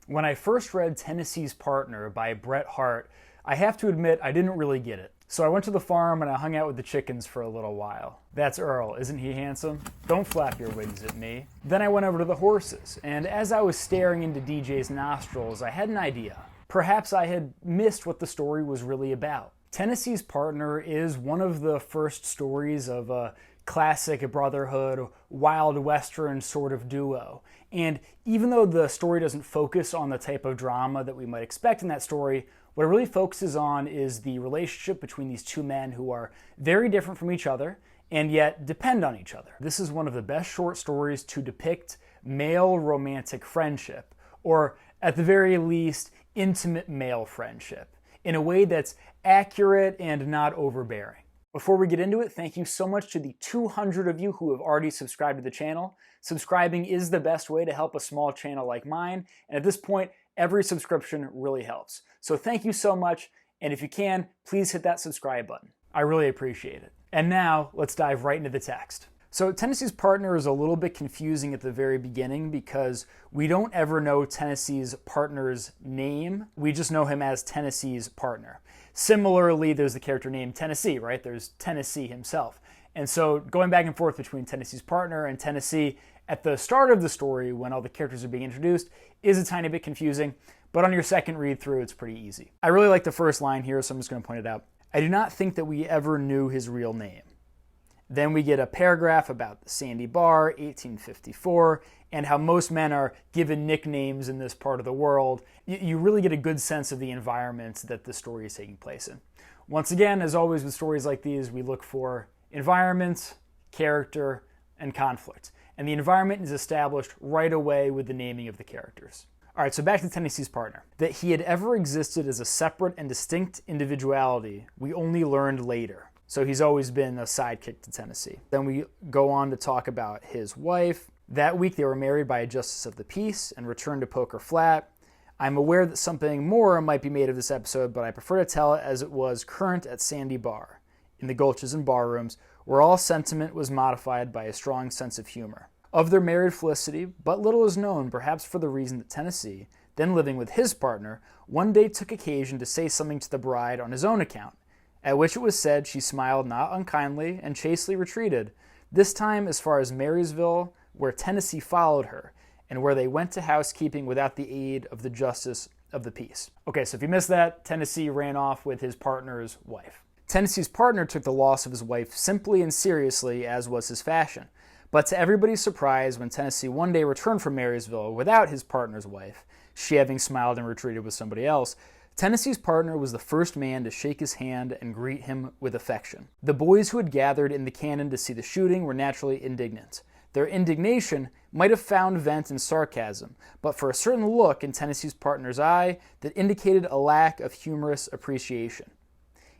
When I first read Tennessee's Partner by Bret Harte, I have to admit I didn't really get it. So I went to the farm and I hung out with the chickens for a little while. That's Earl, isn't he handsome? Don't flap your wings at me. Then I went over to the horses, and as I was staring into DJ's nostrils, I had an idea. Perhaps I had missed what the story was really about. Tennessee's Partner is one of the first stories of a classic brotherhood, wild western sort of duo. And even though the story doesn't focus on the type of drama that we might expect in that story, what it really focuses on is the relationship between these two men who are very different from each other and yet depend on each other. This is one of the best short stories to depict male romantic friendship, or at the very least, intimate male friendship, in a way that's accurate and not overbearing. Before we get into it, thank you so much to the 200 of you who have already subscribed to the channel. Subscribing is the best way to help a small channel like mine, and at this point, every subscription really helps. So thank you so much, and if you can, please hit that subscribe button. I really appreciate it. And now, let's dive right into the text. So Tennessee's Partner is a little bit confusing at the very beginning because we don't ever know Tennessee's partner's name. We just know him as Tennessee's partner. Similarly, there's the character named Tennessee, right? There's Tennessee himself. And so going back and forth between Tennessee's partner and Tennessee at the start of the story when all the characters are being introduced is a tiny bit confusing, but on your second read through, it's pretty easy. I really like the first line here, so I'm just going to point it out. I do not think that we ever knew his real name. Then we get a paragraph about the Sandy Bar, 1854, and how most men are given nicknames in this part of the world. You really get a good sense of the environment that the story is taking place in. Once again, as always with stories like these, we look for environment, character, and conflict. And the environment is established right away with the naming of the characters. All right, so back to Tennessee's Partner. That he had ever existed as a separate and distinct individuality, we only learned later. So he's always been a sidekick to Tennessee. Then we go on to talk about his wife. That week they were married by a justice of the peace and returned to Poker Flat. I'm aware that something more might be made of this episode, but I prefer to tell it as it was current at Sandy Bar, in the gulches and barrooms, where all sentiment was modified by a strong sense of humor. Of their married felicity, but little is known, perhaps for the reason that Tennessee, then living with his partner, one day took occasion to say something to the bride on his own account, at which it was said she smiled not unkindly and chastely retreated, this time as far as Marysville, where Tennessee followed her, and where they went to housekeeping without the aid of the justice of the peace. Okay, so if you missed that, Tennessee ran off with his partner's wife. Tennessee's partner took the loss of his wife simply and seriously, as was his fashion. But to everybody's surprise, when Tennessee one day returned from Marysville without his partner's wife, she having smiled and retreated with somebody else, Tennessee's partner was the first man to shake his hand and greet him with affection. The boys who had gathered in the cannon to see the shooting were naturally indignant. Their indignation might have found vent in sarcasm, but for a certain look in Tennessee's partner's eye that indicated a lack of humorous appreciation.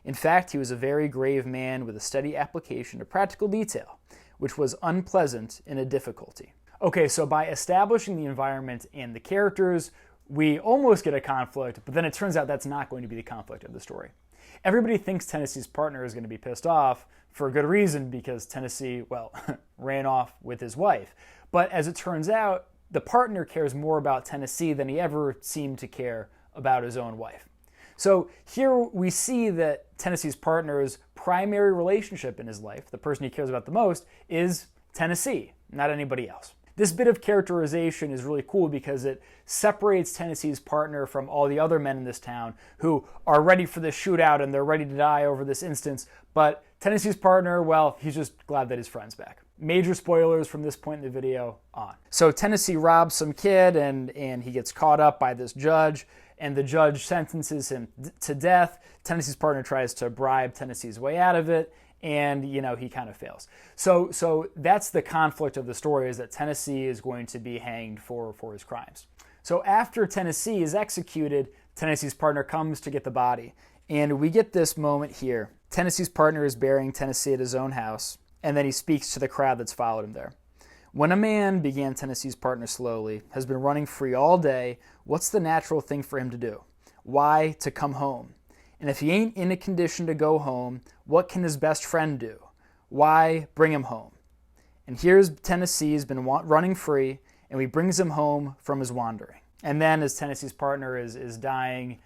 In fact, he was a very grave man with a steady application of practical detail, which was unpleasant in a difficulty. Okay, so by establishing the environment and the characters, we almost get a conflict, but then it turns out that's not going to be the conflict of the story. Everybody thinks Tennessee's partner is going to be pissed off for a good reason because Tennessee, well, ran off with his wife. But as it turns out, the partner cares more about Tennessee than he ever seemed to care about his own wife. So here we see that Tennessee's partner's primary relationship in his life, the person he cares about the most, is Tennessee, not anybody else. This bit of characterization is really cool because it separates Tennessee's partner from all the other men in this town who are ready for this shootout and they're ready to die over this instance. But Tennessee's partner, well, he's just glad that his friend's back. Major spoilers from this point in the video on. So Tennessee robs some kid and he gets caught up by this judge, and the judge sentences him to death. Tennessee's partner tries to bribe Tennessee's way out of it, and he kind of fails. So that's the conflict of the story, is that Tennessee is going to be hanged for his crimes. So after Tennessee is executed, Tennessee's partner comes to get the body, and we get this moment here. Tennessee's partner is burying Tennessee at his own house, and then he speaks to the crowd that's followed him there. When a man, began Tennessee's partner slowly, has been running free all day, what's the natural thing for him to do? Why, to come home. And if he ain't in a condition to go home, what can his best friend do? Why, bring him home. And here's Tennessee's been running free, and he brings him home from his wandering. And then as Tennessee's partner is dying,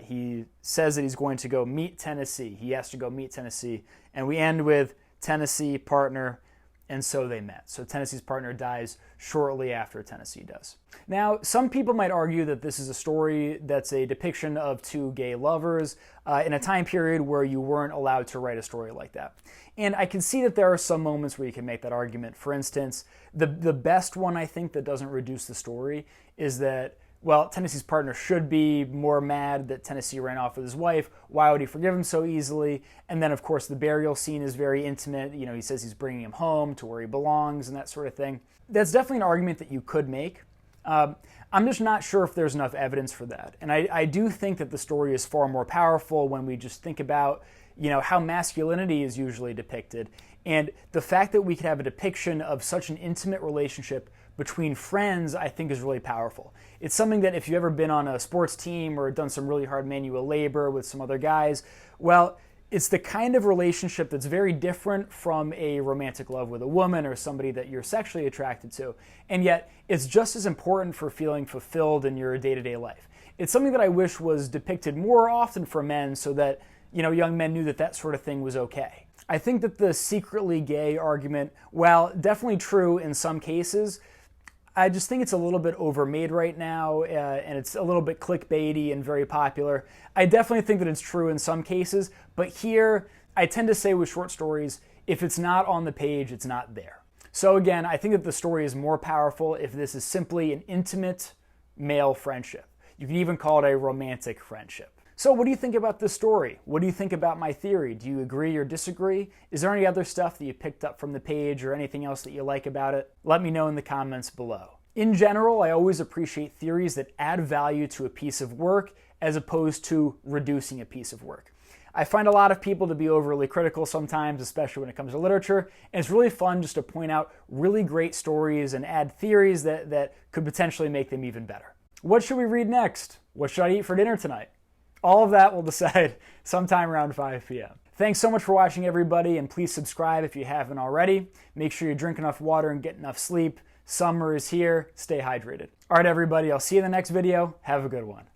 he says that he's going to go meet Tennessee. He has to go meet Tennessee. And we end with Tennessee, partner, and so they met. So Tennessee's partner dies shortly after Tennessee does. Now, some people might argue that this is a story that's a depiction of two gay lovers in a time period where you weren't allowed to write a story like that. And I can see that there are some moments where you can make that argument. For instance, the best one I think that doesn't reduce the story is that, well, Tennessee's partner should be more mad that Tennessee ran off with his wife. Why would he forgive him so easily? And then, of course, the burial scene is very intimate. You know, he says he's bringing him home to where he belongs and that sort of thing. That's definitely an argument that you could make. I'm just not sure if there's enough evidence for that. And I do think that the story is far more powerful when we just think about, you know, how masculinity is usually depicted. And the fact that we could have a depiction of such an intimate relationship between friends, I think, is really powerful. It's something that if you've ever been on a sports team or done some really hard manual labor with some other guys, well, it's the kind of relationship that's very different from a romantic love with a woman or somebody that you're sexually attracted to. And yet, it's just as important for feeling fulfilled in your day-to-day life. It's something that I wish was depicted more often for men so that, you know, young men knew that that sort of thing was okay. I think that the secretly gay argument, while definitely true in some cases, I just think it's a little bit overmade right now, and it's a little bit clickbaity and very popular. I definitely think that it's true in some cases, but here, I tend to say with short stories, if it's not on the page, it's not there. So again, I think that the story is more powerful if this is simply an intimate male friendship. You can even call it a romantic friendship. So what do you think about this story? What do you think about my theory? Do you agree or disagree? Is there any other stuff that you picked up from the page or anything else that you like about it? Let me know in the comments below. In general, I always appreciate theories that add value to a piece of work as opposed to reducing a piece of work. I find a lot of people to be overly critical sometimes, especially when it comes to literature, and it's really fun just to point out really great stories and add theories that could potentially make them even better. What should we read next? What should I eat for dinner tonight? All of that we'll decide sometime around 5 p.m. Thanks so much for watching, everybody, and please subscribe if you haven't already. Make sure you drink enough water and get enough sleep. Summer is here. Stay hydrated. All right, everybody, I'll see you in the next video. Have a good one.